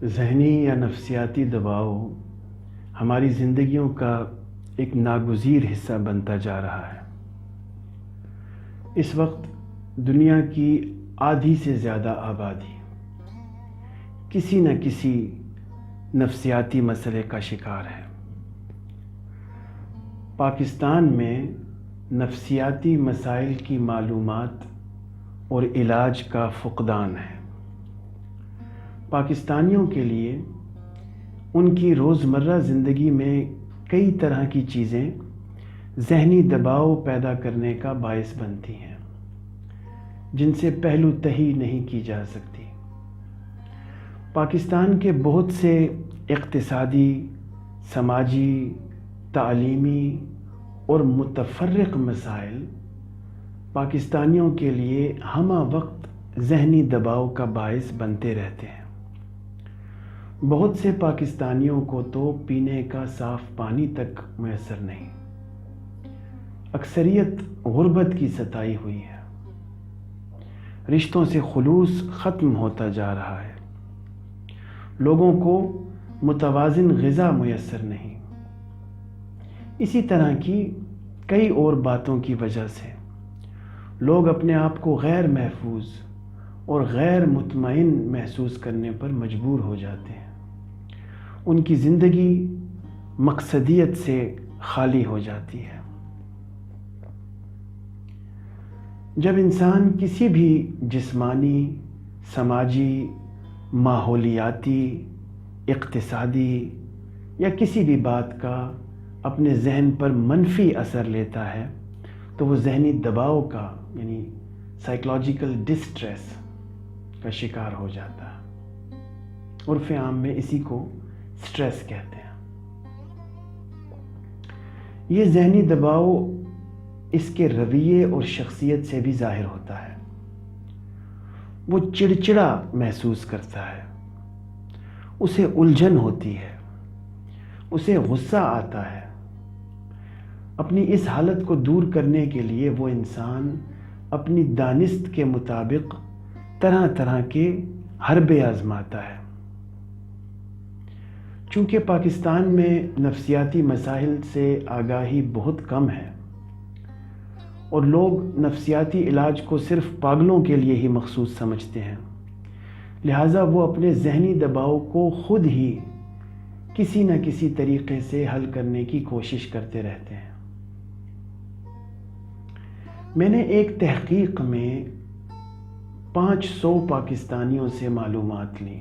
ذہنی یا نفسیاتی دباؤ ہماری زندگیوں کا ایک ناگزیر حصہ بنتا جا رہا ہے۔ اس وقت دنیا کی آدھی سے زیادہ آبادی کسی نہ کسی نفسیاتی مسئلے کا شکار ہے۔ پاکستان میں نفسیاتی مسائل کی معلومات اور علاج کا فقدان ہے۔ پاکستانیوں کے لیے ان کی روزمرہ زندگی میں کئی طرح کی چیزیں ذہنی دباؤ پیدا کرنے کا باعث بنتی ہیں، جن سے پہلو تہی نہیں کی جا سکتی۔ پاکستان کے بہت سے اقتصادی، سماجی، تعلیمی اور متفرق مسائل پاکستانیوں کے لیے ہمہ وقت ذہنی دباؤ کا باعث بنتے رہتے ہیں۔ بہت سے پاکستانیوں کو تو پینے کا صاف پانی تک میسر نہیں۔ اکثریت غربت کی ستائی ہوئی ہے۔ رشتوں سے خلوص ختم ہوتا جا رہا ہے۔ لوگوں کو متوازن غذا میسر نہیں۔ اسی طرح کی کئی اور باتوں کی وجہ سے لوگ اپنے آپ کو غیر محفوظ اور غیر مطمئن محسوس کرنے پر مجبور ہو جاتے ہیں۔ ان کی زندگی مقصدیت سے خالی ہو جاتی ہے۔ جب انسان کسی بھی جسمانی، سماجی، ماحولیاتی، اقتصادی یا کسی بھی بات کا اپنے ذہن پر منفی اثر لیتا ہے تو وہ ذہنی دباؤ کا یعنی سائیکولوجیکل ڈسٹریس کا شکار ہو جاتا ہے۔ عرف عام میں اسی کو سٹریس کہتے ہیں۔ یہ ذہنی دباؤ اس کے رویے اور شخصیت سے بھی ظاہر ہوتا ہے۔ وہ چڑچڑا محسوس کرتا ہے، اسے الجھن ہوتی ہے، اسے غصہ آتا ہے۔ اپنی اس حالت کو دور کرنے کے لیے وہ انسان اپنی دانست کے مطابق طرح طرح کے حربے آزماتا ہے۔ چونکہ پاکستان میں نفسیاتی مسائل سے آگاہی بہت کم ہے اور لوگ نفسیاتی علاج کو صرف پاگلوں کے لیے ہی مخصوص سمجھتے ہیں، لہٰذا وہ اپنے ذہنی دباؤ کو خود ہی کسی نہ کسی طریقے سے حل کرنے کی کوشش کرتے رہتے ہیں۔ میں نے ایک تحقیق میں 500 پاکستانیوں سے معلومات لی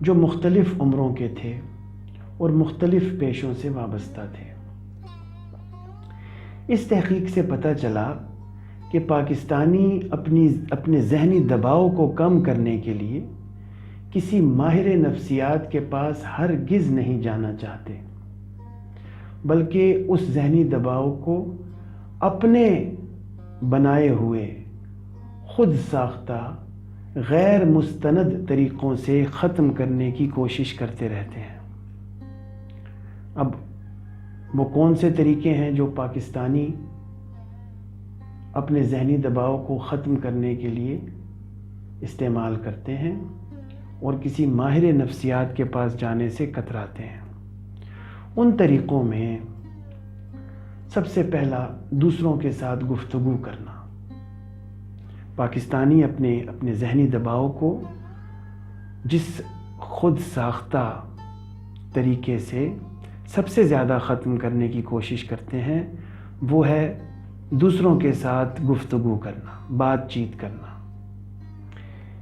جو مختلف عمروں کے تھے اور مختلف پیشوں سے وابستہ تھے۔ اس تحقیق سے پتہ چلا کہ پاکستانی اپنے ذہنی دباؤ کو کم کرنے کے لیے کسی ماہر نفسیات کے پاس ہرگز نہیں جانا چاہتے، بلکہ اس ذہنی دباؤ کو اپنے بنائے ہوئے خود ساختہ غیر مستند طریقوں سے ختم کرنے کی کوشش کرتے رہتے ہیں۔ اب وہ کون سے طریقے ہیں جو پاکستانی اپنے ذہنی دباؤ کو ختم کرنے کے لیے استعمال کرتے ہیں اور کسی ماہر نفسیات کے پاس جانے سے کتراتے ہیں؟ ان طریقوں میں سب سے پہلا دوسروں کے ساتھ گفتگو کرنا۔ پاکستانی اپنے ذہنی دباؤ کو جس خود ساختہ طریقے سے سب سے زیادہ ختم کرنے کی کوشش کرتے ہیں وہ ہے دوسروں کے ساتھ گفتگو کرنا، بات چیت کرنا۔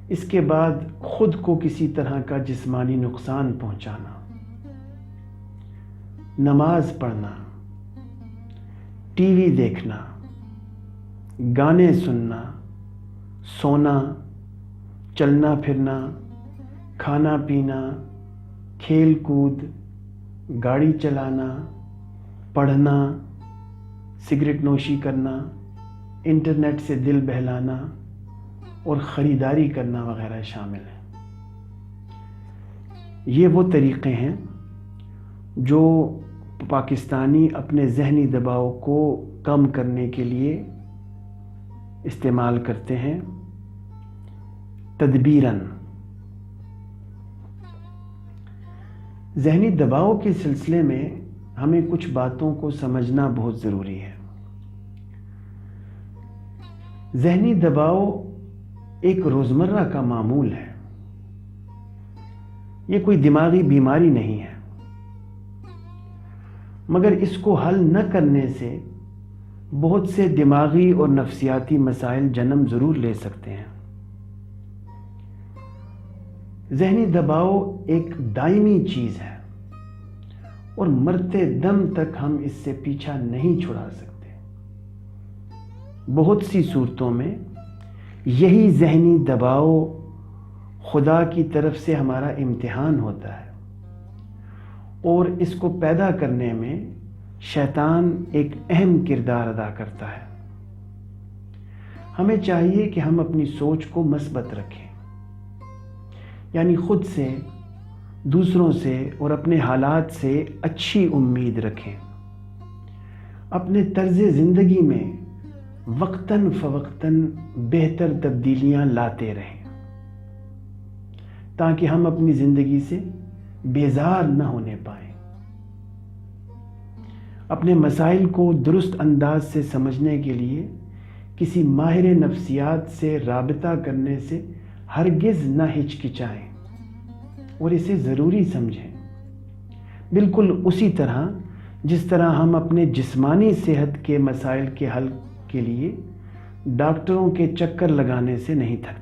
اس کے بعد خود کو کسی طرح کا جسمانی نقصان پہنچانا، نماز پڑھنا، ٹی وی دیکھنا، گانے سننا، سونا، چلنا پھرنا، کھانا پینا، کھیل کود، گاڑی چلانا، پڑھنا، سگریٹ نوشی کرنا، انٹرنیٹ سے دل بہلانا اور خریداری کرنا وغیرہ شامل ہیں۔ یہ وہ طریقے ہیں جو پاکستانی اپنے ذہنی دباؤ کو کم کرنے کے لیے استعمال کرتے ہیں تدبیراً۔ ذہنی دباؤ کے سلسلے میں ہمیں کچھ باتوں کو سمجھنا بہت ضروری ہے۔ ذہنی دباؤ ایک روزمرہ کا معمول ہے، یہ کوئی دماغی بیماری نہیں ہے، مگر اس کو حل نہ کرنے سے بہت سے دماغی اور نفسیاتی مسائل جنم ضرور لے سکتے ہیں۔ ذہنی دباؤ ایک دائمی چیز ہے اور مرتے دم تک ہم اس سے پیچھا نہیں چھڑا سکتے۔ بہت سی صورتوں میں یہی ذہنی دباؤ خدا کی طرف سے ہمارا امتحان ہوتا ہے، اور اس کو پیدا کرنے میں شیطان ایک اہم کردار ادا کرتا ہے۔ ہمیں چاہیے کہ ہم اپنی سوچ کو مثبت رکھیں، یعنی خود سے، دوسروں سے اور اپنے حالات سے اچھی امید رکھیں۔ اپنے طرز زندگی میں وقتاً فوقتاً بہتر تبدیلیاں لاتے رہیں تاکہ ہم اپنی زندگی سے بیزار نہ ہونے پائیں۔ اپنے مسائل کو درست انداز سے سمجھنے کے لیے کسی ماہر نفسیات سے رابطہ کرنے سے ہرگز نہ ہچکچائیں اور اسے ضروری سمجھیں، بالکل اسی طرح جس طرح ہم اپنے جسمانی صحت کے مسائل کے حل کے لیے ڈاکٹروں کے چکر لگانے سے نہیں تھکتے۔